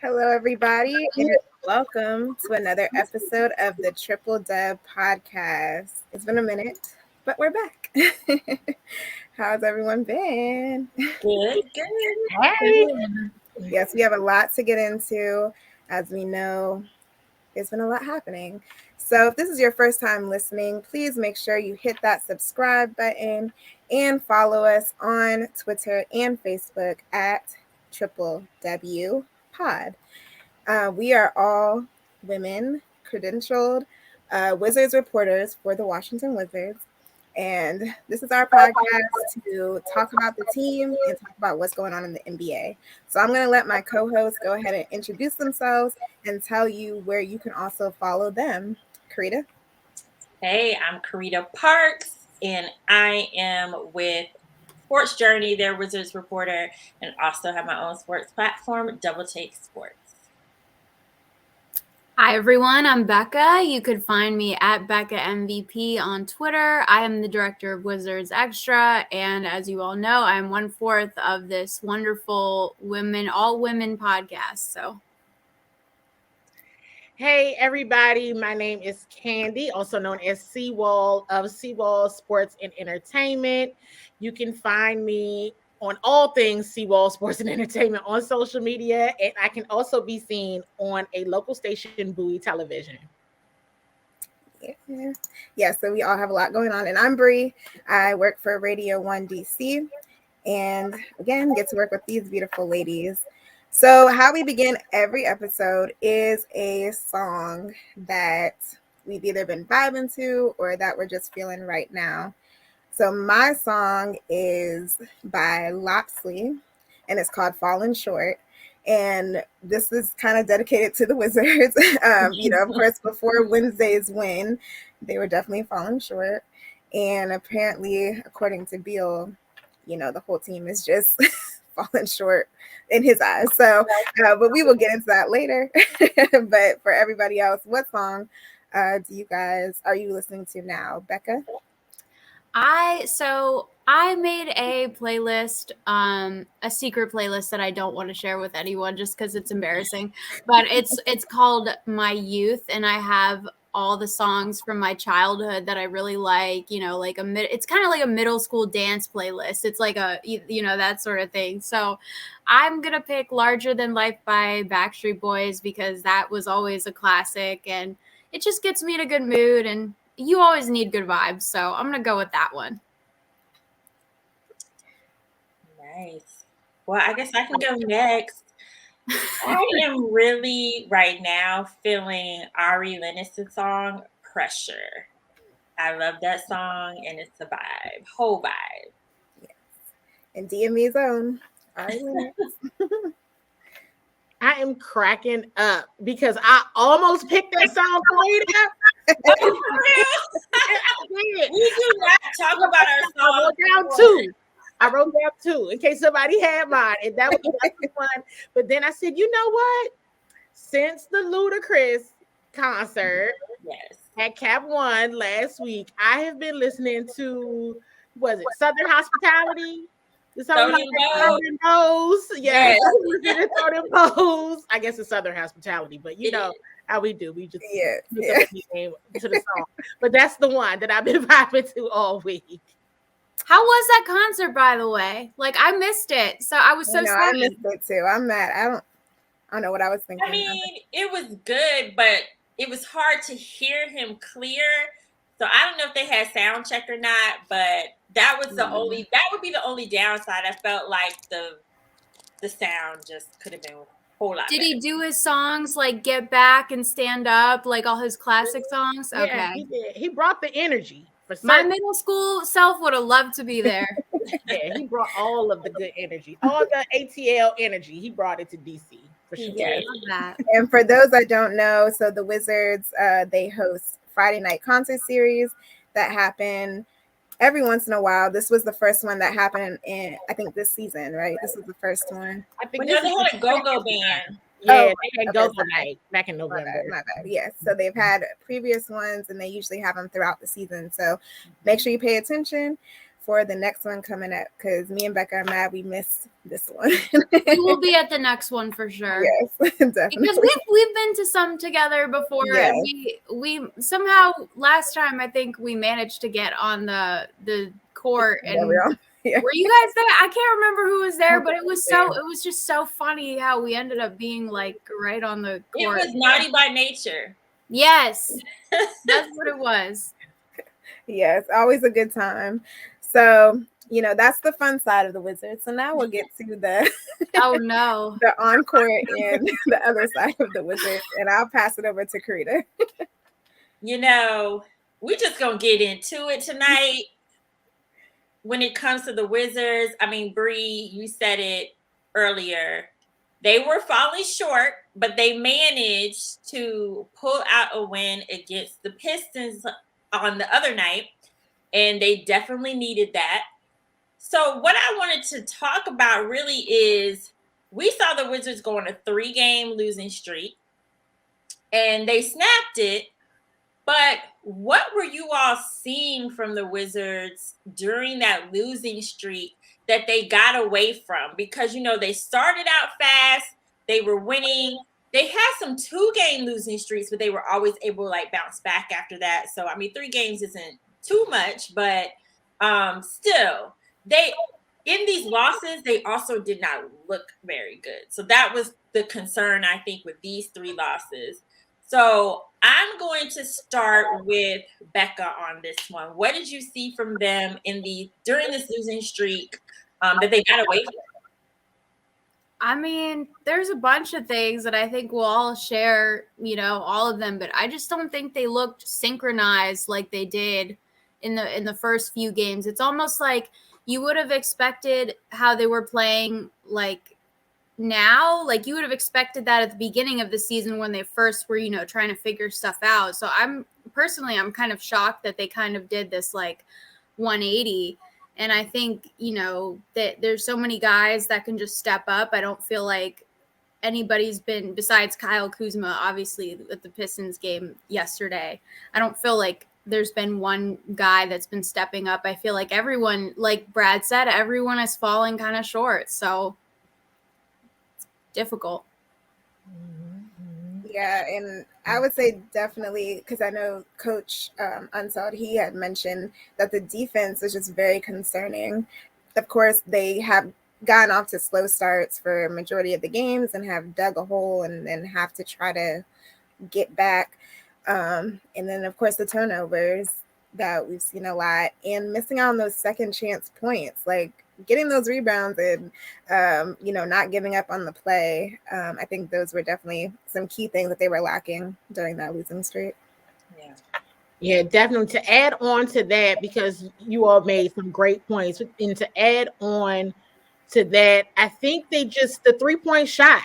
Hello, everybody, and welcome to another episode of the Triple Dub podcast. It's been a minute, but we're back. How's everyone been? Good. Hey. Yes, we have a lot to get into. As we know, there's been a lot happening. So if this is your first time listening, please make sure you hit that subscribe button and follow us on Twitter and Facebook at Triple W Pod. We are all women, credentialed Wizards reporters for the Washington Wizards. And this is our podcast to talk about the team and talk about what's going on in the NBA. So I'm going to let my co-hosts go ahead and introduce themselves and tell you where you can also follow them. Carita? Hey, I'm Carita Parks, and I am with Sports Journey, their Wizards reporter, and also have my own sports platform, Double Take Sports. Hi, everyone. I'm Becca. You could find me at Becca MVP on Twitter. I am the director of Wizards Extra, and as you all know, I'm 1/4 of this wonderful all-women podcast. So, hey, everybody. My name is Candi, also known as Seawall of Seawall Sports and Entertainment. You can find me on all things Seawall Sports and Entertainment on social media, and I can also be seen on a local station, Bowie Television. Yeah, so we all have a lot going on. And I'm Bree. I work for Radio 1 DC. And again, get to work with these beautiful ladies. So how we begin every episode is a song that we've either been vibing to or that we're just feeling right now. So my song is by Lopsley, and it's called Fallen Short. And this is kind of dedicated to the Wizards. Of course, before Wednesday's win, they were definitely falling short. And apparently, according to Beal, the whole team is just falling short in his eyes. So, but we will get into that later. But for everybody else, what song are you listening to now, Becca? I made a playlist, a secret playlist that I don't want to share with anyone just because it's embarrassing. But it's called My Youth, and I have all the songs from my childhood that I really like. It's kind of like a middle school dance playlist. It's like that sort of thing. So I'm gonna pick "Larger Than Life" by Backstreet Boys because that was always a classic, and it just gets me in a good mood. And you always need good vibes, so I'm gonna go with that one. Nice. Well, I guess I can go next. I am really right now feeling Ari Lennis's song "Pressure." I love that song, and it's a vibe, whole vibe. Yes. And DME's own Ari Lennis. I am cracking up because I almost picked that song for you. We do not talk about our song. I wrote down two in case somebody had mine, and that was the one. But then I said, you know what? Since the Ludacris concert at Cap One last week, I have been listening to Southern Hospitality? The song Southern Pose. Yes. Southern Pose. I guess it's Southern Hospitality, but you know how we do. We just name to the song. But that's the one that I've been vibing to all week. How was that concert, by the way? Like, I missed it, so I was so sad. I missed it too. I'm mad. I don't know what I was thinking. I mean, it was good, but it was hard to hear him clear. So I don't know if they had sound check or not, but that would be the only downside. I felt like the sound just could have been a whole lot Did better. he do his songs like Get Back and Stand Up, like all his classic songs? Yeah, okay. He did. He brought the energy. My middle school self would have loved to be there. Yeah, he brought all of the good energy, all the ATL energy. He brought it to DC for sure. Yeah, love that. And for those that don't know, so the Wizards, they host Friday night concert series that happen every once in a while. This was the first one that happened in, I think, this season, right? This was the first one. I think they had a go-go band. Yeah, they had go-go night back in November. My bad. Yes. So they've had previous ones, and they usually have them throughout the season. So make sure you pay attention. for the next one coming up, because me and Becca are mad we missed this one. We will be at the next one for sure. Yes, definitely. Because we've been to some together before. Yes. We somehow last time I think we managed to get on the court, and Yeah. were you guys there? I can't remember who was there, but it was just so funny how we ended up being like right on the court. It was Naughty by Nature. Yes, that's what it was. Yes, always a good time. So, that's the fun side of the Wizards. So now we'll get to the oh no, the encore and the other side of the Wizards, and I'll pass it over to Carita. We just gonna get into it tonight. When it comes to the Wizards, I mean, Bree, you said it earlier. They were falling short, but they managed to pull out a win against the Pistons on the other night, and they definitely needed that. So what I wanted to talk about really is we saw the Wizards go on a 3-game losing streak, and they snapped it. But what were you all seeing from the Wizards during that losing streak that they got away from? Because, they started out fast. They were winning. They had some 2-game losing streaks, but they were always able to bounce back after that. So, 3 games isn't too much, but still, in these losses, they also did not look very good. So that was the concern, I think, with these 3 losses. So I'm going to start with Becca on this one. What did you see from them during this losing streak that they got away from? I mean, there's a bunch of things that I think we'll all share, all of them, but I just don't think they looked synchronized like they did in the first few games. It's almost like you would have expected how they were playing now, you would have expected that at the beginning of the season when they first were, trying to figure stuff out. So I'm kind of shocked that they kind of did this 180. And I think, that there's so many guys that can just step up. I don't feel like anybody's been, besides Kyle Kuzma, obviously at the Pistons game yesterday, I don't feel like there's been one guy that's been stepping up. I feel like everyone, like Brad said, everyone is falling kind of short. So difficult. Yeah, and I would say definitely, because I know Coach Unseld, he had mentioned that the defense is just very concerning. Of course, they have gotten off to slow starts for a majority of the games and have dug a hole and then have to try to get back. And then, of course, the turnovers that we've seen a lot, and missing out on those second chance points, getting those rebounds and, not giving up on the play. I think those were definitely some key things that they were lacking during that losing streak. Yeah, definitely. To add on to that, because you all made some great points, and to add on to that, I think the 3-point shot,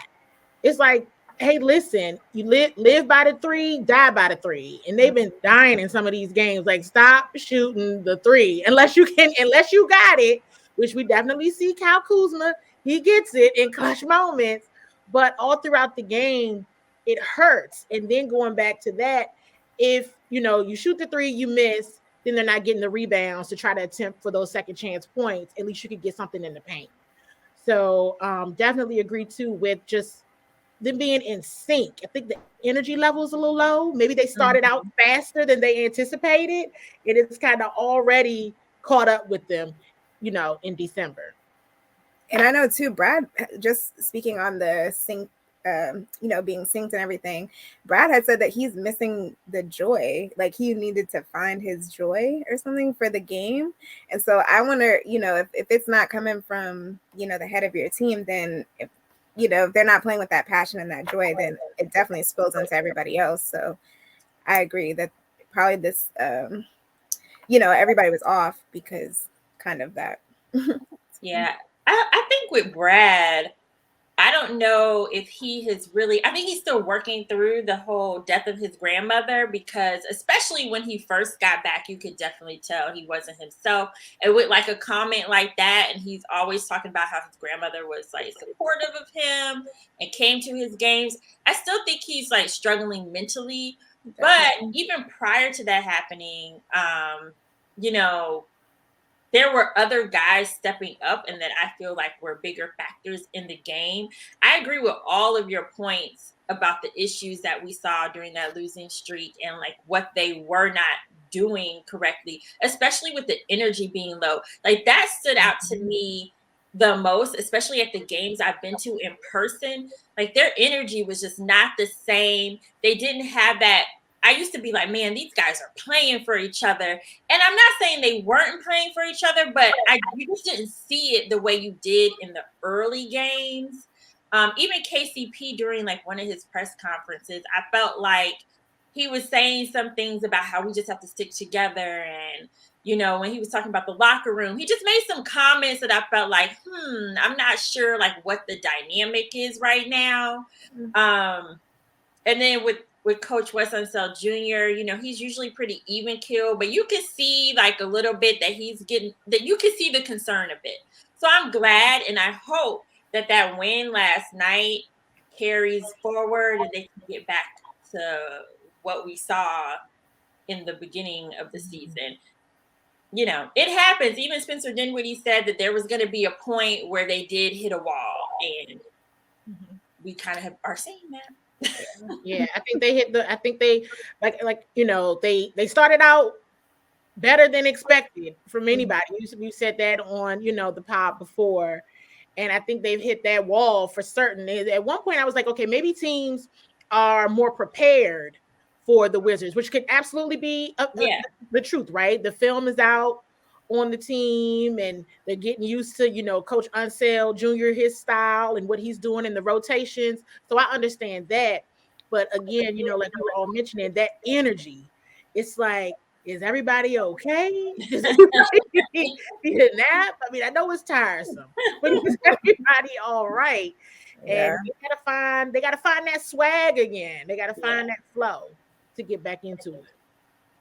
it's like, hey, listen, you live by the 3, die by the 3. And they've been dying in some of these games. Stop shooting the 3 unless you got it, which we definitely see Kyle Kuzma. He gets it in clutch moments, but all throughout the game, it hurts. And then going back to that, if you shoot the 3, you miss, then they're not getting the rebounds to try to attempt for those second chance points. At least you could get something in the paint. So definitely agree too with just them being in sync. I think the energy level is a little low. Maybe they started out faster than they anticipated, and it's kind of already caught up with them, in December. And I know too, Brad, just speaking on the sync, being synced and everything, Brad had said that he's missing the joy. He needed to find his joy or something for the game. And so I wonder, if it's not coming from, the head of your team, then if they're not playing with that passion and that joy, then it definitely spills into everybody else. So I agree that probably this, everybody was off because kind of that. Yeah. I think with Brad, I don't know if he has really, I think he's still working through the whole death of his grandmother, because especially when he first got back, you could definitely tell he wasn't himself. And with a comment like that, and he's always talking about how his grandmother was supportive of him and came to his games, I still think he's struggling mentally. Definitely. But even prior to that happening, there were other guys stepping up and that I feel like were bigger factors in the game. I agree with all of your points about the issues that we saw during that losing streak and like what they were not doing correctly, especially with the energy being low. Like that stood out to me the most, especially at the games I've been to in person. Like their energy was just not the same. They didn't have that. I used to be like, man, these guys are playing for each other. And I'm not saying they weren't playing for each other, but you just didn't see it the way you did in the early games. Even KCP during like one of his press conferences, I felt like he was saying some things about how we just have to stick together. And, when he was talking about the locker room, he just made some comments that I felt like, I'm not sure like what the dynamic is right now. And then with Coach Wes Unseld Jr., he's usually pretty even keel, but you can see like a little bit that you can see the concern a bit. So I'm glad and I hope that win last night carries forward and they can get back to what we saw in the beginning of the season. It happens. Even Spencer Dinwiddie said that there was going to be a point where they did hit a wall, and we kind of are seeing that. Yeah, I think they they started out better than expected from anybody. You said that on, the pod before. And I think they've hit that wall for certain. At one point I was like, okay, maybe teams are more prepared for the Wizards, which could absolutely be the truth, right? The film is out on the team and they're getting used to, Coach Unseld Jr., his style and what he's doing in the rotations. So I understand that. But again, like we were all mentioning, that energy, it's like, is everybody okay? Does anybody need a nap? I mean, I know it's tiresome, but is everybody all right? Yeah. And they gotta find that swag again. They gotta find that flow to get back into it.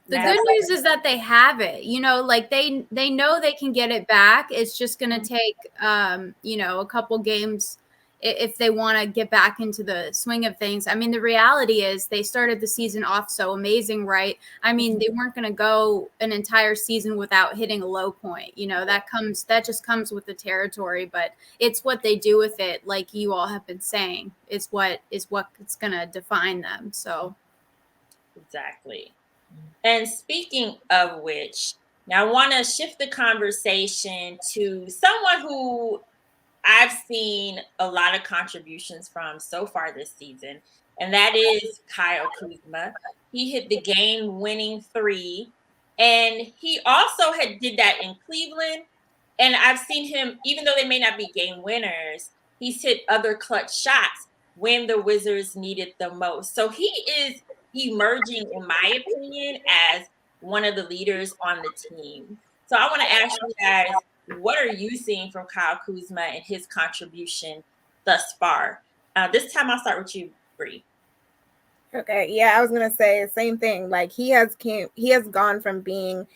The good news is that they have it, like they know they can get it back. It's just going to take, a couple games if they want to get back into the swing of things. I mean, the reality is they started the season off so amazing, right? I mean, they weren't going to go an entire season without hitting a low point. That just comes with the territory, but it's what they do with it. Like you all have been saying, is what's going to define them. So. Exactly. And speaking of which, now I want to shift the conversation to someone who I've seen a lot of contributions from so far this season, and that is Kyle Kuzma. He hit the game-winning 3, and he also did that in Cleveland. And I've seen him, even though they may not be game winners, he's hit other clutch shots when the Wizards needed the most. So he is emerging, in my opinion, as one of the leaders on the team. So I want to ask you guys, what are you seeing from Kyle Kuzma and his contribution thus far? This time I'll start with you, Bree. Okay, yeah, I was gonna say the same thing. Like he has gone from being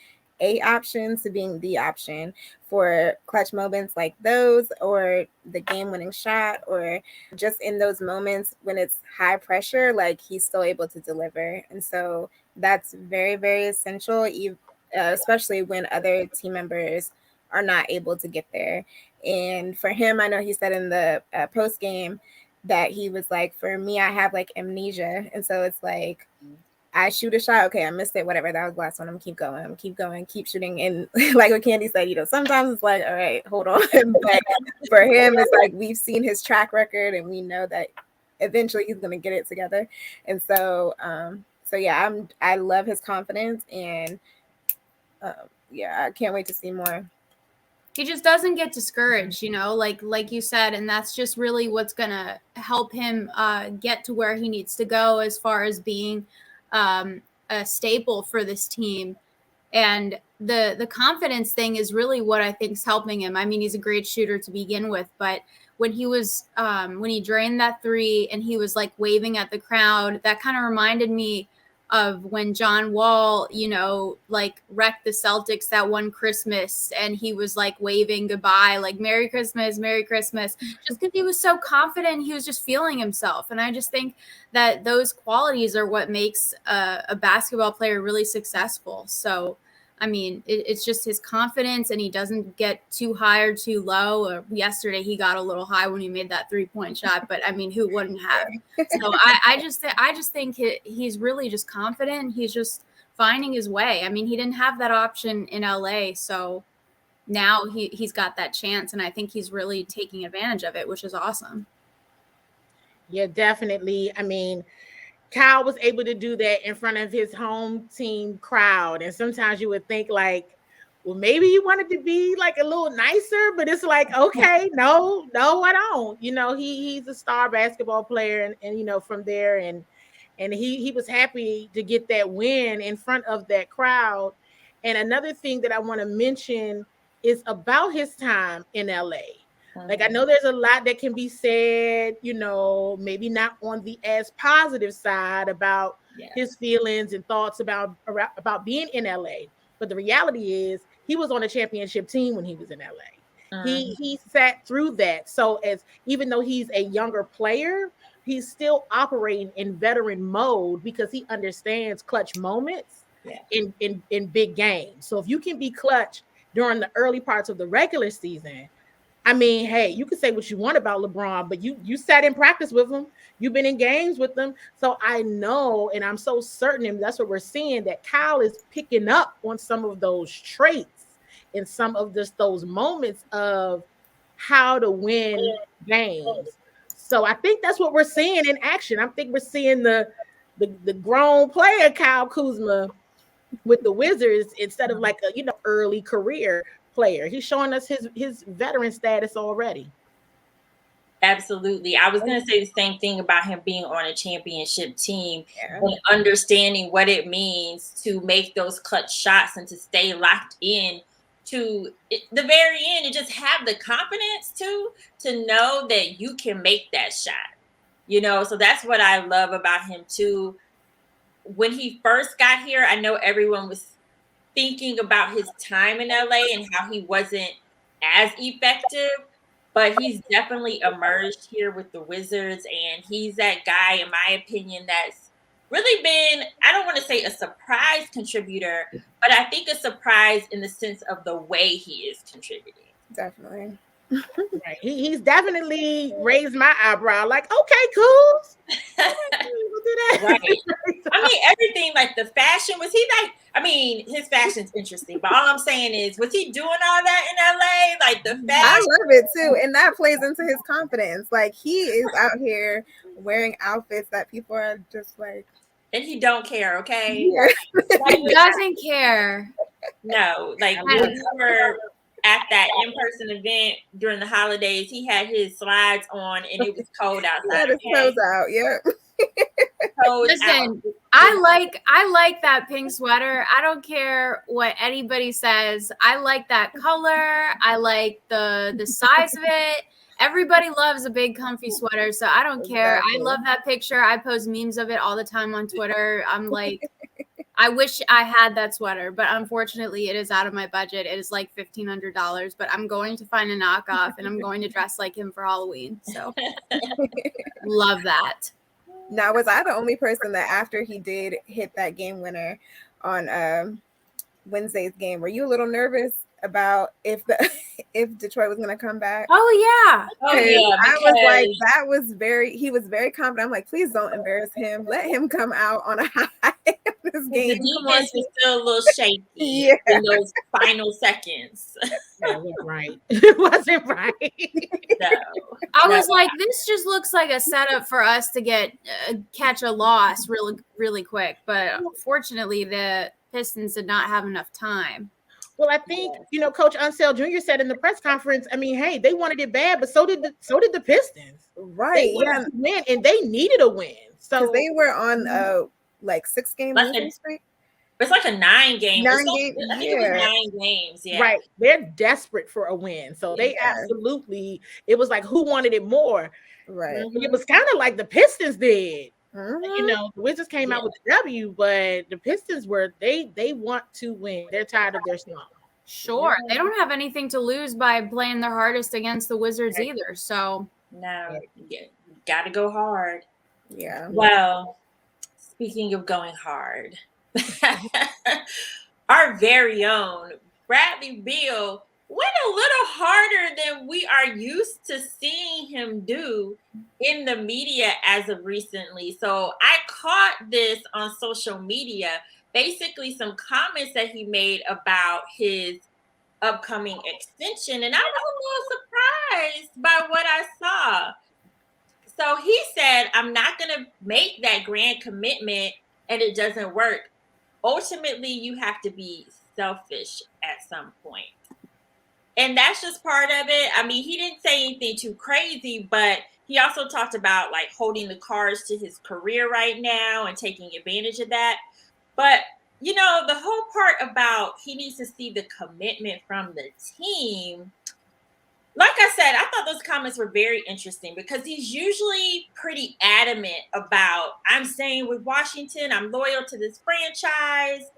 a option to being the option for clutch moments like those, or the game-winning shot, or just in those moments when it's high pressure, like he's still able to deliver. And so that's very, very essential, especially when other team members are not able to get there. And for him, I know he said in the post game that he was like, for me, I have like amnesia. And so it's like, I shoot a shot. Okay, I missed it. Whatever. That was the last one. I'm keep going, keep shooting. And like what Candi said, sometimes it's like, all right, hold on. But for him, it's like we've seen his track record and we know that eventually he's going to get it together. And so, yeah, I love his confidence, and yeah, I can't wait to see more. He just doesn't get discouraged, like you said, and that's just really what's going to help him get to where he needs to go as far as being a staple for this team. And the confidence thing is really what I think is helping him. I mean, he's a great shooter to begin with, but when he was when he drained that 3 and he was like waving at the crowd, that kind of reminded me of when John Wall, like wrecked the Celtics that one Christmas, and he was like waving goodbye, like Merry Christmas, just because he was so confident. He was just feeling himself. And I just think that those qualities are what makes a basketball player really successful. So I mean, it's just his confidence, and he doesn't get too high or too low. Yesterday, he got a little high when he made that 3-point shot, but I mean, who wouldn't have? So I just think he's really just confident. He's just finding his way. I mean, he didn't have that option in LA, so now he's got that chance, and I think he's really taking advantage of it, which is awesome. Yeah, definitely. I mean, Kyle was able to do that in front of his home team crowd. And sometimes you would think like, well, maybe you wanted to be like a little nicer, but it's like, okay, no, I don't. You know, he's a star basketball player, and you know, from there, and he was happy to get that win in front of that crowd. And another thing that I want to mention is about his time in LA. Like, I know there's a lot that can be said, you know, maybe not on the as positive side about his feelings and thoughts about being in LA. But the reality is he was on a championship team when he was in LA. He sat through that. So as even though he's a younger player, he's still operating in veteran mode because he understands clutch moments in big games. So if you can be clutch during the early parts of the regular season, I mean, hey, you can say what you want about LeBron, but you sat in practice with him. You've been in games with them. So I know, and I'm so certain, and that's what we're seeing, that Kyle is picking up on some of those traits and some of those moments of how to win games. So I think that's what we're seeing in action. I think we're seeing the grown player Kyle Kuzma with the Wizards instead of like a, you know, early career player. He's showing us his veteran status already. Absolutely. I was going to say the same thing about him being on a championship team and understanding what it means to make those clutch shots and to stay locked in to the very end and just have the confidence to know that you can make that shot. You know, so that's what I love about him too. When he first got here, I know everyone was thinking about his time in LA and how he wasn't as effective, but he's definitely emerged here with the Wizards, and he's that guy, in my opinion, that's really been, I don't want to say a surprise contributor, but I think a surprise in the sense of the way he is contributing. Definitely. Right. He's definitely raised my eyebrow. Like, okay, cool. We'll do that. Right. I mean, everything, like the fashion, was he like, I mean, his fashion's interesting, but all I'm saying is, was he doing all that in LA? Like the fashion? I love it too. And that plays into his confidence. Like, he is out here wearing outfits that people are just like, and he don't care, okay? Yeah. He doesn't care. No, like when we were at that in-person event during the holidays, he had his slides on and it was cold outside. He had his toes out, yeah. Listen, I like that pink sweater. I don't care what anybody says. I like that color. I like the size of it. Everybody loves a big comfy sweater, so I don't care. Exactly. I love that picture. I post memes of it all the time on Twitter. I'm like, I wish I had that sweater, but unfortunately it is out of my budget. It is like $1,500, but I'm going to find a knockoff and I'm going to dress like him for Halloween. So love that. Now, was I the only person that after he did hit that game winner on Wednesday's game, were you a little nervous about if Detroit was going to come back? Oh yeah. I was like, he was very confident. I'm like, please don't embarrass him. Let him come out on a high this game. The defense was still a little shaky in those final seconds. That was right. It wasn't right. No. I was like, this just looks like a setup for us to catch a loss really, really quick. But fortunately, the Pistons did not have enough time. Well, I think, Coach Unseld Jr. said in the press conference, I mean, hey, they wanted it bad, but so did the Pistons. Right. To win, and they needed a win. So they were on like 6-game losing streak. It's like a 9-game. I think it was 9 games. Yeah. Right. They're desperate for a win. So they absolutely, it was like, who wanted it more? Right. And it was kind of like the Pistons did. Mm-hmm. The Wizards came out with the W, but the Pistons they want to win. They're tired of their slump. Sure. They don't have anything to lose by playing their hardest against the Wizards either. So no, got to go hard. Yeah. Well, speaking of going hard, our very own Bradley Beal went a little harder than we are used to seeing him do in the media as of recently. So I caught this on social media, basically some comments that he made about his upcoming extension, and I was a little surprised by what I saw. So he said, I'm not going to make that grand commitment and it doesn't work. Ultimately, you have to be selfish at some point. And that's just part of it. I mean, he didn't say anything too crazy, but he also talked about like holding the cards to his career right now and taking advantage of that. But, you know, the whole part about he needs to see the commitment from the team. Like I said, I thought those comments were very interesting because he's usually pretty adamant about, I'm staying with Washington, I'm loyal to this franchise.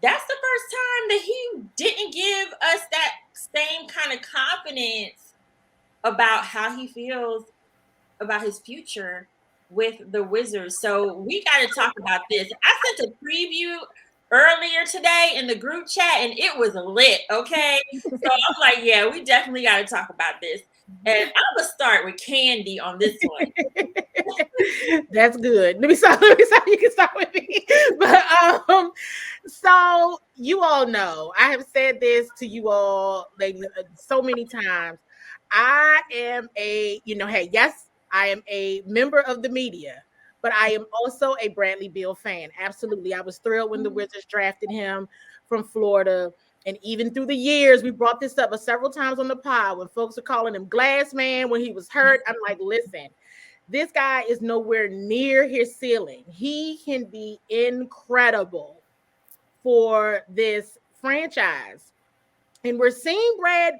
That's the first time that he didn't give us that same kind of confidence about how he feels about his future with the Wizards. So we got to talk about this. I sent a preview earlier today in the group chat and it was lit, okay? So I'm like, yeah, we definitely got to talk about this. And I'm going to start with Candi on this one. That's good. Let me start. You can start with me. But so you all know, I have said this to you all like so many times. I am a, hey, yes, I am a member of the media, but I am also a Bradley Beal fan. Absolutely. I was thrilled when the Wizards drafted him from Florida. And even through the years, we brought this up several times on the pod when folks are calling him Glass Man when he was hurt. I'm like, listen, this guy is nowhere near his ceiling. He can be incredible for this franchise. And we're seeing Brad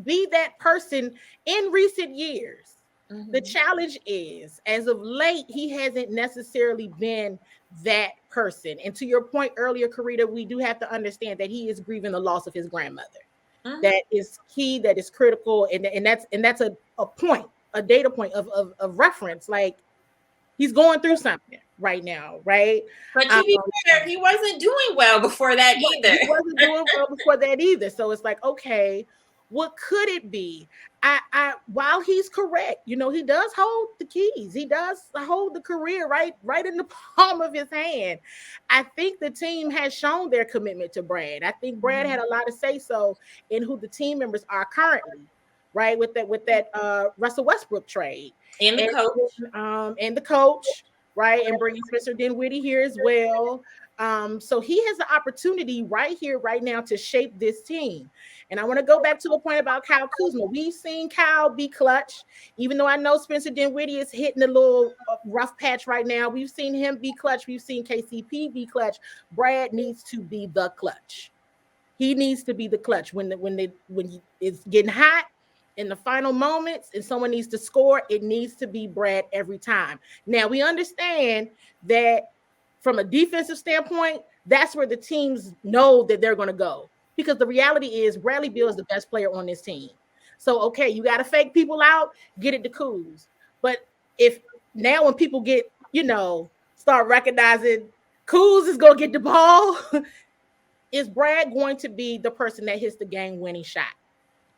be that person in recent years. Mm-hmm. The challenge is, as of late, he hasn't necessarily been that person. And to your point earlier, Carita, we do have to understand that he is grieving the loss of his grandmother. Mm-hmm. That is key, that is critical, and that's a point, a data point of reference. Like, he's going through something right now, right? But to be fair, he wasn't doing well before that either. He wasn't doing well before that either. So it's like, okay, what could it be? While he's correct, he does hold the keys. He does hold the career right in the palm of his hand. I think the team has shown their commitment to Brad. I think Brad had a lot of say so in who the team members are currently, right? With that Russell Westbrook trade. And the coach, right? And bringing Spencer Dinwiddie here as well. So he has the opportunity right here, right now, to shape this team. And I want to go back to the point about Kyle Kuzma. We've seen Kyle be clutch, even though I know Spencer Dinwiddie is hitting a little rough patch right now. We've seen him be clutch. We've seen KCP be clutch. Brad needs to be the clutch. He needs to be the clutch when it's getting hot in the final moments and someone needs to score. It needs to be Brad every time. Now we understand that from a defensive standpoint, that's where the teams know that they're going to go. Because the reality is Bradley Beal is the best player on this team. So, okay, you got to fake people out, get it to Kuz. But if now when people get, start recognizing Kuz is going to get the ball, is Brad going to be the person that hits the game-winning shot?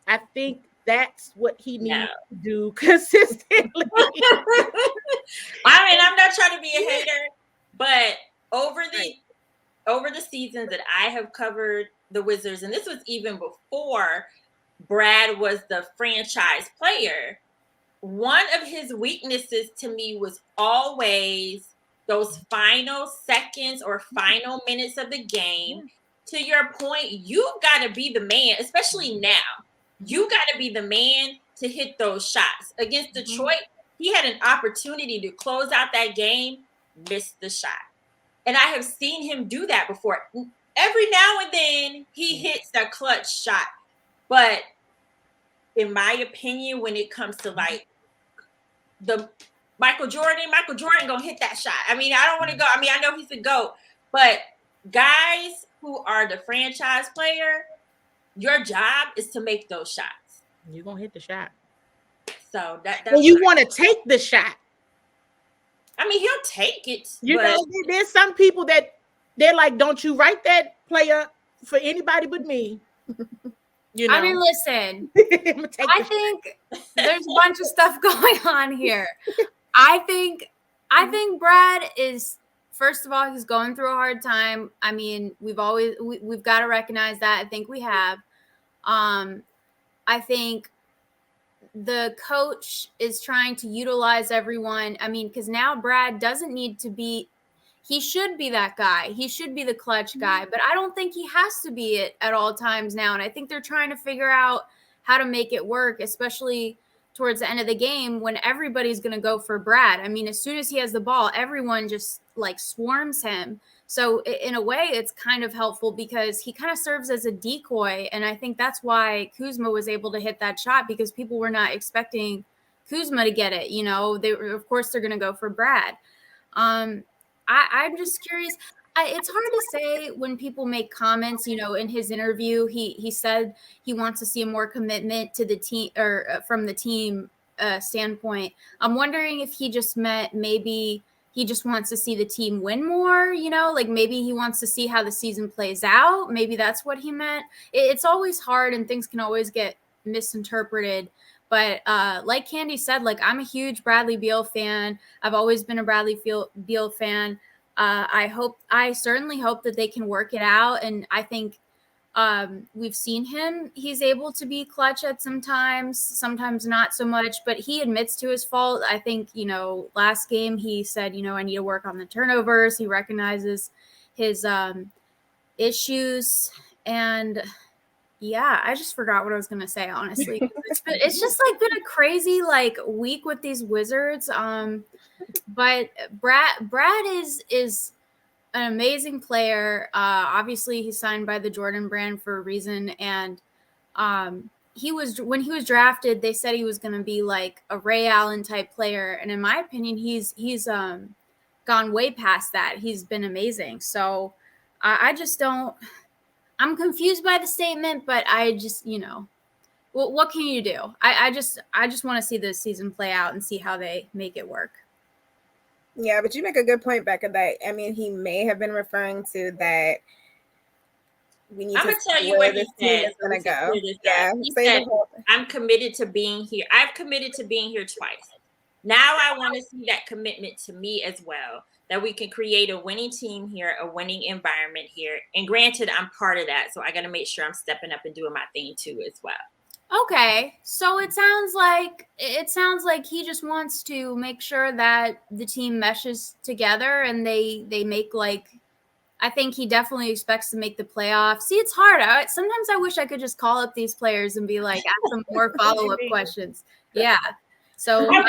I think that's what he needs to do consistently. I mean, I'm not trying to be a hater, but over the seasons that I have covered the Wizards, and this was even before Brad was the franchise player, one of his weaknesses to me was always those final seconds or final minutes of the game. To your point, you've got to be the man, especially now. You got to be the man to hit those shots. Against Detroit, he had an opportunity to close out that game, missed the shot. And I have seen him do that before. Every now and then, he hits that clutch shot. But in my opinion, when it comes to like the Michael Jordan gonna hit that shot. I mean, I don't want to go. I mean, I know he's the GOAT, but guys who are the franchise player, your job is to make those shots. You're gonna hit the shot. So that's and you want to take the shot. I mean, he'll take it. There's some people that They're like, don't you write that play up for anybody but me. You know? I mean, listen, I think there's a bunch of stuff going on here. I think Brad is, first of all, he's going through a hard time. I mean, we've got to recognize that. I think we have. I think the coach is trying to utilize everyone. I mean, because now Brad doesn't need to be, he should be that guy. He should be the clutch guy, but I don't think he has to be it at all times now. And I think they're trying to figure out how to make it work, especially towards the end of the game when everybody's going to go for Brad. I mean, as soon as he has the ball, everyone just like swarms him. So in a way, it's kind of helpful because he kind of serves as a decoy. And I think that's why Kuzma was able to hit that shot, because people were not expecting Kuzma to get it. You know, of course, they're going to go for Brad. I'm just curious. It's hard to say when people make comments. You know, in his interview, he said he wants to see a more commitment to the team, or from the team standpoint. I'm wondering if he just meant maybe he just wants to see the team win more, you know, like maybe he wants to see how the season plays out. Maybe that's what he meant. It's always hard and things can always get misinterpreted. But like Candi said, like I'm a huge Bradley Beal fan. I've always been a Bradley Beal fan. I certainly hope that they can work it out. And I think we've seen him. He's able to be clutch at sometimes not so much, but he admits to his fault. I think, you know, last game he said, you know, I need to work on the turnovers. He recognizes his issues. And yeah, I just forgot what I was going to say, honestly. It's just like been a crazy like week with these Wizards. But Brad is an amazing player. Obviously he's signed by the Jordan brand for a reason. And when he was drafted, they said he was going to be like a Ray Allen type player. And in my opinion, he's gone way past that. He's been amazing. So I just don't, I'm confused by the statement, but I just, you know, what can you do? I just want to see this season play out and see how they make it work. Yeah, but you make a good point, Becca, that, I mean, he may have been referring to that we need I'm to gonna tell you where what this he team said. is going to go. Yeah, he said, I'm committed to being here. I've committed to being here twice. Now I want to see that commitment to me as well, that we can create a winning team here, a winning environment here. And granted, I'm part of that, so I got to make sure I'm stepping up and doing my thing too as well. Okay, so it sounds like he just wants to make sure that the team meshes together and they make, like, I think he definitely expects to make the playoffs. See, it's hard. Sometimes I wish I could just call up these players and be like, ask them more follow-up questions. Yeah. So I'm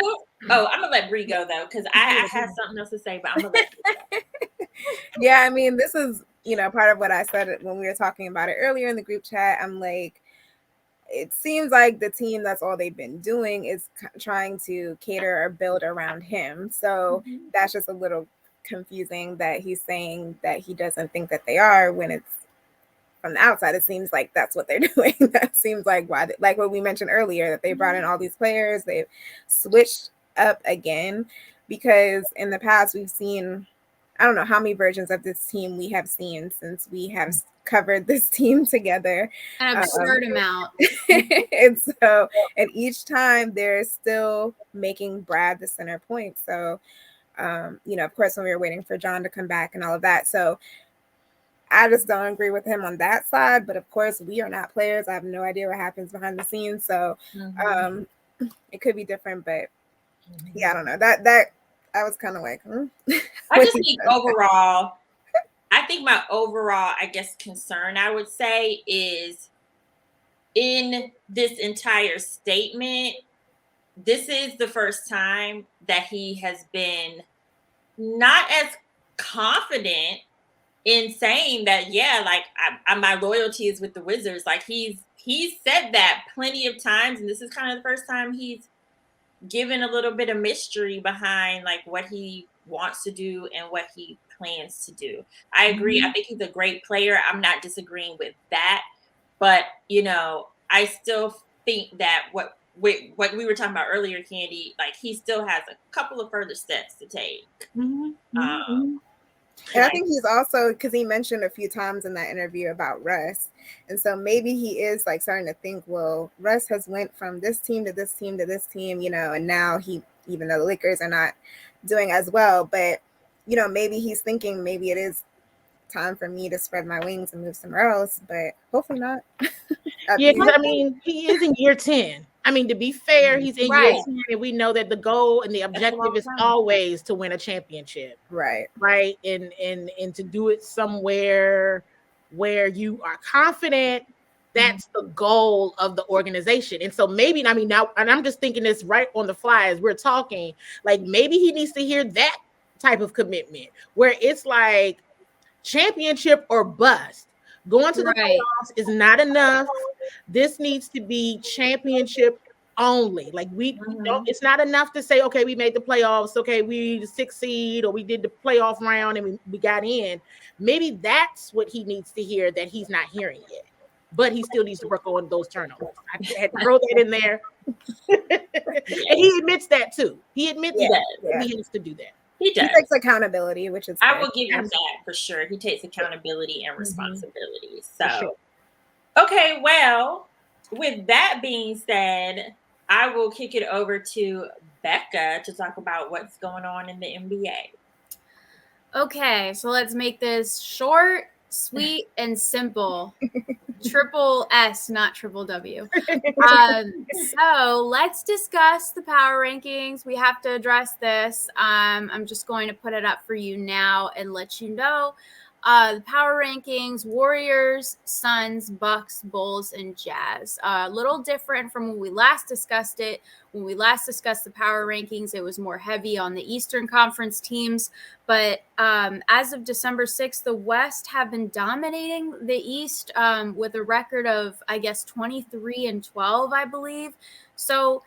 gonna let Bree go though, because I have something else to say, but I'm gonna let you go. Yeah, I mean, this is, you know, part of what I said when we were talking about it earlier in the group chat. I'm like, it seems like the team, that's all they've been doing is trying to cater or build around him. So that's just a little confusing that he's saying that he doesn't think that they are, when it's from the outside, it seems like that's what they're doing. That seems like why, like what we mentioned earlier, that they brought in all these players, they've switched up again, because in the past we've seen, I don't know how many versions of this team we have seen since we have covered this team together. An absurd amount. and each time they're still making Brad the center point. So, you know, of course, when we were waiting for John to come back and all of that. So I just don't agree with him on that side. But of course, we are not players. I have no idea what happens behind the scenes. So it could be different. But yeah, I don't know. That I was kind of like, I just think overall, I think my overall, I guess, concern, I would say, is in this entire statement, this is the first time that he has been not as confident in saying that, yeah, like my loyalty is with the Wizards. Like he's said that plenty of times, and this is kind of the first time he's given a little bit of mystery behind like what he wants to do and what he plans to do. I agree. I think he's a great player. I'm not disagreeing with that, but you know, I still think that what we were talking about earlier, Candi, like he still has a couple of further steps to take. And And I think he's also, because he mentioned a few times in that interview about Russ. And so maybe he is like starting to think, well, Russ has went from this team to this team to this team, you know, and now he, even though the Lakers are not doing as well, but, you know, maybe he's thinking maybe it is time for me to spread my wings and move somewhere else, but hopefully not. Yeah, because I mean, he is in year 10. I mean, to be fair, he's in year 10, and we know that the goal and the objective is always to win a championship. Right. And to do it somewhere where you are confident. That's the goal of the organization. And so maybe, I mean, now, and I'm just thinking this right on the fly as we're talking, like maybe he needs to hear that type of commitment where it's like championship or bust. Going to the playoffs is not enough. This needs to be championship only. Like we don't, it's not enough to say, okay, we made the playoffs. Okay, we the 6th seed, or we did the playoff round and we got in. Maybe that's what he needs to hear that he's not hearing yet. But he still needs to work on those turnovers. I had to throw that in there. And he admits that too. He admits that he has to do that. He does. He takes accountability, which is I will give him that for sure. He takes accountability and responsibility. So, okay, well, with that being said, I will kick it over to Becca to talk about what's going on in the NBA. Okay, so let's make this short, sweet, and simple. Triple S, not triple W. So let's discuss the power rankings. We have to address this. I'm just going to put it up for you now and let you know. The power rankings: Warriors, Suns, Bucks, Bulls, and Jazz. A little different from when we last discussed it. When we last discussed the power rankings, it was more heavy on the Eastern Conference teams. But as of December 6th, the West have been dominating the East with a record of, I guess, 23-12, I believe. So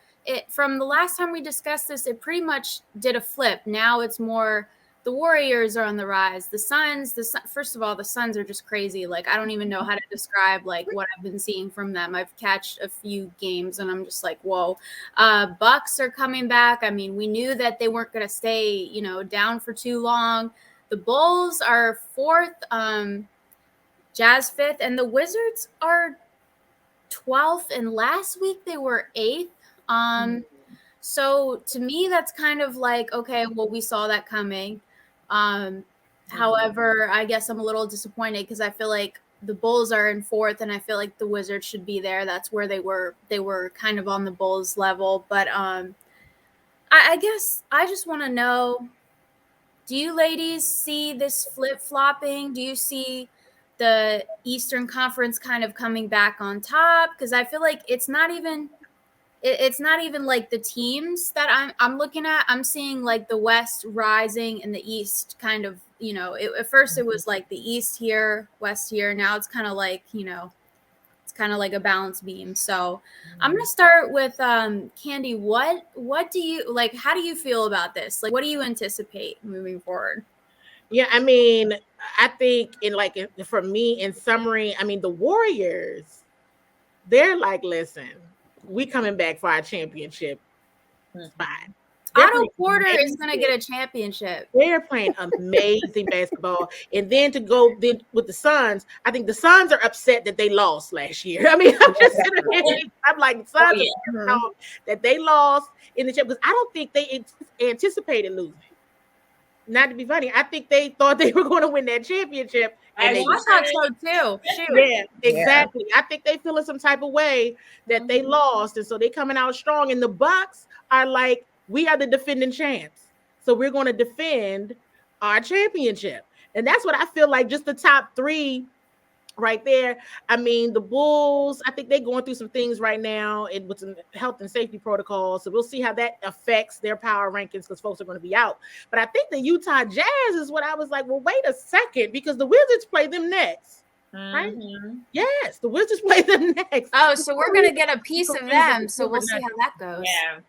from the last time we discussed this, it pretty much did a flip. Now it's more the Warriors are on the rise. The Suns, first of all, the Suns are just crazy. Like, I don't even know how to describe like what I've been seeing from them. I've catched a few games and I'm just like, whoa. Bucks are coming back. I mean, we knew that they weren't going to stay, down for too long. The Bulls are 4th, Jazz 5th, and the Wizards are 12th. And last week they were 8th. So to me, that's kind of like, okay, well, we saw that coming. However, I guess I'm a little disappointed because I feel like the Bulls are in 4th, and I feel like the Wizards should be there. That's where they were. They were kind of on the Bulls level. But I guess I just want to know, do you ladies see this flip-flopping? Do you see the Eastern Conference kind of coming back on top? Because I feel like it's not even like the teams that I'm looking at. I'm seeing like the West rising and the East kind of, at first it was like the East here, West here. Now it's kind of like, it's kind of like a balance beam. So I'm going to start with Candi. What do you like? How do you feel about this? Like, what do you anticipate moving forward? Yeah, I mean, I think for me, in summary, I mean, the Warriors, they're like, listen, we coming back for our championship spot. Otto Porter is going to get a championship. They're playing amazing basketball. And then to go with the Suns, I think the Suns are upset that they lost last year. I mean, I'm like, the Suns are that they lost in the championship because I don't think they anticipated losing. Not to be funny, I think they thought they were going to win that championship. And I thought so too. Shoot. Yeah, exactly. Yeah. I think they feel in some type of way that they lost, and so they coming out strong. And the Bucks are like, we are the defending champs, so we're going to defend our championship. And that's what I feel like. Just the top 3 right there. I mean, the Bulls, I think they're going through some things right now with some health and safety protocols. So we'll see how that affects their power rankings because folks are going to be out. But I think the Utah Jazz is what I was like, well, wait a second, because the Wizards play them next. Right? Yes, the Wizards play them next. Oh, so we're going to get a piece of them. So we'll see how that goes. Yeah.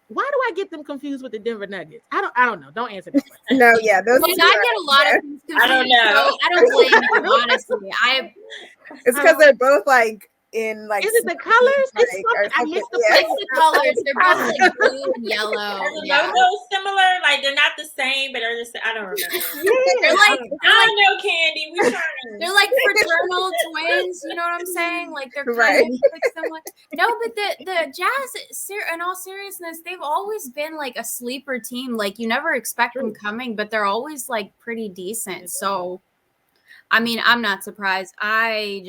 Why do I get them confused with the Denver Nuggets? I don't know. Don't answer that question. No, yeah. I get a lot of things confused. I don't know. So I don't blame you, honestly. It's because they're both like in like Is it the colors? It's like, something. I missed the yeah. It's the colors. They're both like blue and yellow. Are the Yeah. logos similar? Like they're not the same, but are just I don't remember. They're like I don't know, Candy. We trying. they're like fraternal twins. You know what I'm saying? Like they're kind Right. of like similar. No, but the Jazz, in all seriousness, they've always been like a sleeper team. Like you never expect them coming, but they're always like pretty decent. So, I mean, I'm not surprised. I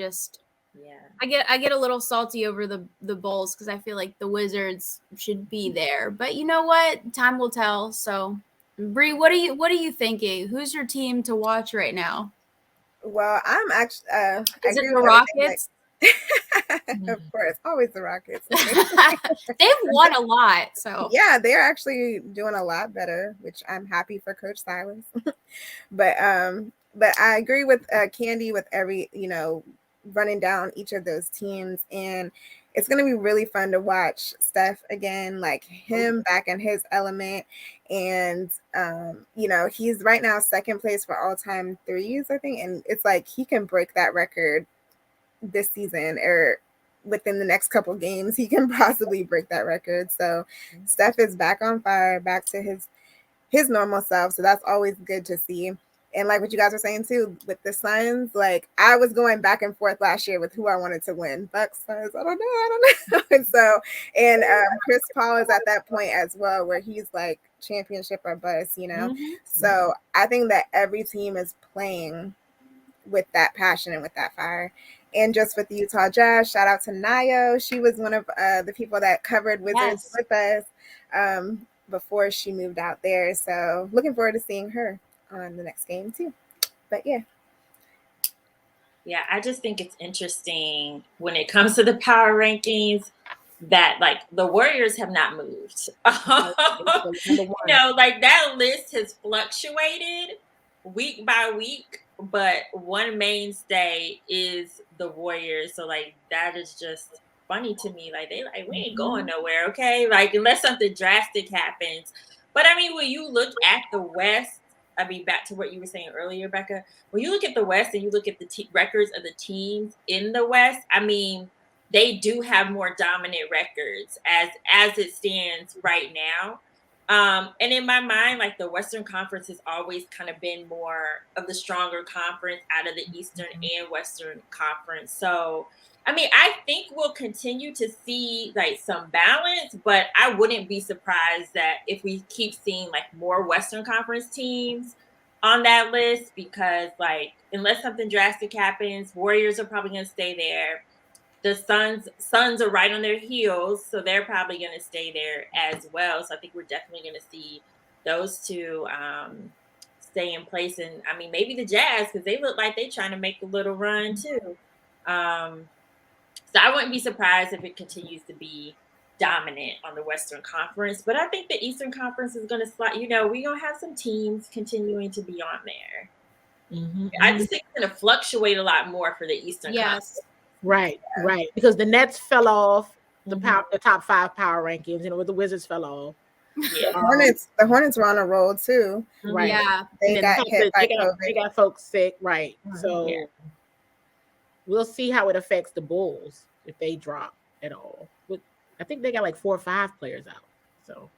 get a little salty over the Bulls because I feel like the Wizards should be there. But you know what? Time will tell. So, Bree, what are you thinking? Who's your team to watch right now? Well, I'm actually Is it the Rockets? Of course, always the Rockets. They've won a lot, so yeah, they're actually doing a lot better, which I'm happy for Coach Silas. but I agree with Candy with every running down each of those teams, and it's going to be really fun to watch Steph again, like him back in his element. And he's right now second place for all-time threes, I think, and it's like he can break that record this season or within the next couple games. He can possibly break that record. So Steph is back on fire, back to his normal self, so that's always good to see. And like what you guys were saying too with the Suns, like I was going back and forth last year with who I wanted to win. Bucks, Suns, I don't know. And so, and Chris Paul is at that point as well, where he's like championship or bust, So I think that every team is playing with that passion and with that fire. And just with the Utah Jazz, shout out to Nayo. She was one of the people that covered Wizards with us before she moved out there. So looking forward to seeing her on the next game too. But yeah. Yeah, I just think it's interesting when it comes to the power rankings that like the Warriors have not moved. Like that list has fluctuated week by week, but one mainstay is the Warriors. So like that is just funny to me. Like we ain't going nowhere, okay? Like unless something drastic happens. But I mean, when you look at the West, I mean, back to what you were saying earlier, Becca, when you look at the West and you look at the records of the teams in the West, I mean, they do have more dominant records as it stands right now. And in my mind, like the Western Conference has always kind of been more of the stronger conference out of the Eastern and Western Conference. So, I mean, I think we'll continue to see like some balance, but I wouldn't be surprised that if we keep seeing like more Western Conference teams on that list, because like unless something drastic happens, Warriors are probably going to stay there. The Suns are right on their heels, so they're probably going to stay there as well. So I think we're definitely going to see those two stay in place. And I mean, maybe the Jazz, because they look like they're trying to make a little run too. So I wouldn't be surprised if it continues to be dominant on the Western Conference. But I think the Eastern Conference is going to slide. We're going to have some teams continuing to be on there. I just think it's going to fluctuate a lot more for the Eastern Conference. Right. Because the Nets fell off the top 5 power rankings, the Wizards fell off. Yeah. The Hornets were on a roll too. Right. Yeah. They got hit by COVID. They got folks sick. Right. So we'll see how it affects the Bulls if they drop at all. But I think they got like 4 or 5 players out. So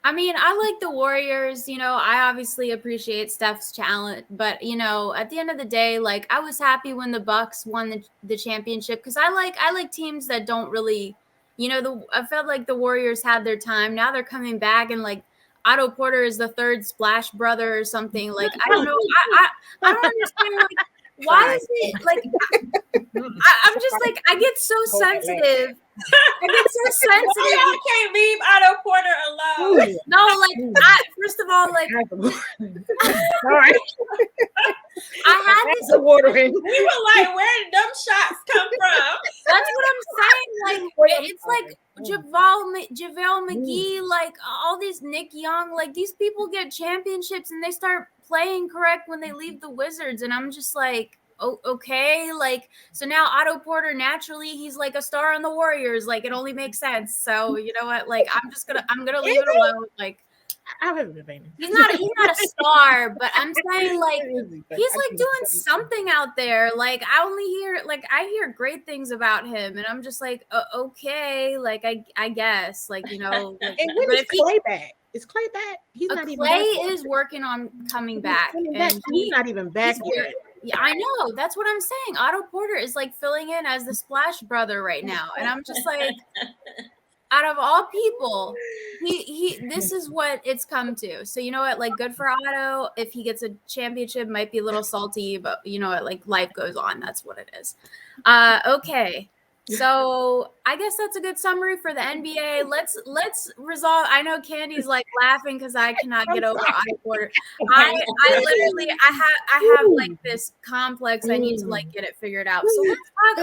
I mean, I like the Warriors. I obviously appreciate Steph's talent, but at the end of the day, like I was happy when the Bucks won the championship because I like teams that don't really, I felt like the Warriors had their time. Now they're coming back and like Otto Porter is the third Splash brother or something. Like I don't know. I don't understand. Like why is it like? I'm just like I get so sensitive. I get so sensitive. Y'all can't leave Otto Porter alone. No, like first of all, like sorry. I had this watering. We were like, where did them shots come from? That's what I'm saying. Like it's like JaVale McGee, like all these Nick Young, like these people get championships and they start playing correct when they leave the Wizards, and I'm just like, oh, okay, like so now Otto Porter naturally he's like a star on the Warriors, like it only makes sense. So you know what, like I'm gonna leave it alone. Like I haven't been paying. He's not a star, but I'm saying like he's like doing something out there. Like I hear great things about him, and I'm just like, okay, like I guess, like, you know, like, and when is Clay back? Is Clay back? He's not even Clay back. is working on coming back, and he's not even back yet. Yeah, I know. That's what I'm saying. Otto Porter is like filling in as the Splash brother right now, and I'm just like, out of all people, this is what it's come to. So you know what? Like, good for Otto. If he gets a championship, might be a little salty, but you know what? Like, life goes on. That's what it is. Okay. So I guess that's a good summary for the NBA. Let's resolve. I know Candy's like laughing because I cannot get over Otto Porter. I literally I have like this complex. I need to like get it figured out. So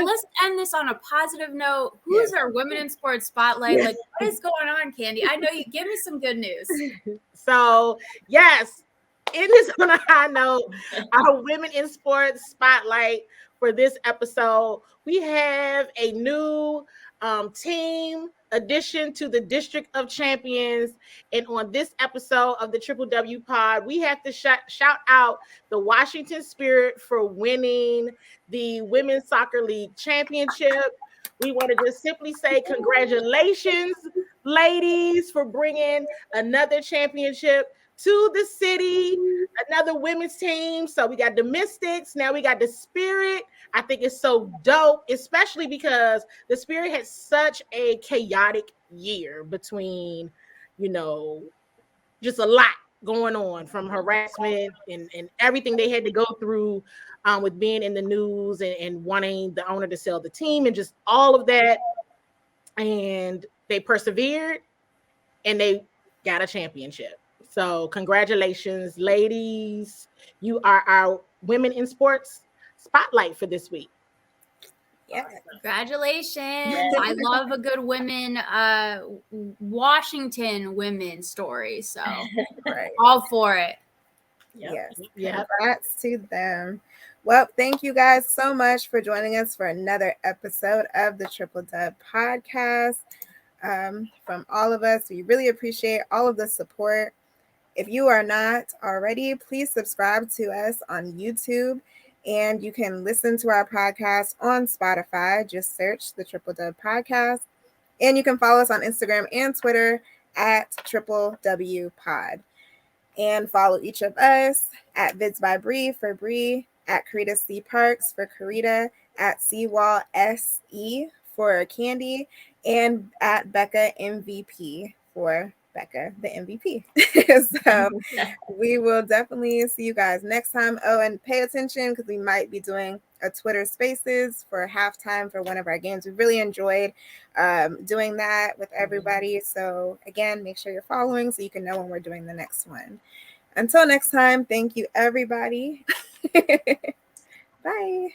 let's end this on a positive note. Who's our women in sports spotlight? Like, what is going on, Candy? I know you. Give me some good news. So yes, it is on a high note. Our women in sports spotlight for this episode. We have a new team addition to the District of Champions. And on this episode of the Triple W Pod, we have to shout out the Washington Spirit for winning the Women's Soccer League Championship. We want to just simply say congratulations, ladies, for bringing another championship to the city, another women's team. So we got the Mystics, now we got the Spirit. I think it's so dope, especially because the Spirit had such a chaotic year between, you know, just a lot going on, from harassment and everything they had to go through with being in the news and wanting the owner to sell the team and just all of that. And they persevered and they got a championship. So congratulations, ladies. You are our women in sports spotlight for this week. Yeah. Congratulations. I love a good women, Washington women story. So all for it. Yes. Congrats to them. Well, thank you guys so much for joining us for another episode of the Triple Dub podcast. From all of us, we really appreciate all of the support. If you are not already, please subscribe to us on YouTube, and you can listen to our podcast on Spotify. Just search the Triple Dub podcast, and you can follow us on Instagram and Twitter at Triple W Pod, and follow each of us at Vids by Bree for Bree, at Carita C Parks for Carita, at Seawall SE for Candy, and at Becca MVP for Becca, the MVP. So we will definitely see you guys next time. Oh, and pay attention because we might be doing a Twitter Spaces for halftime for one of our games. We really enjoyed doing that with everybody. So again, make sure you're following so you can know when we're doing the next one. Until next time, thank you, everybody. Bye.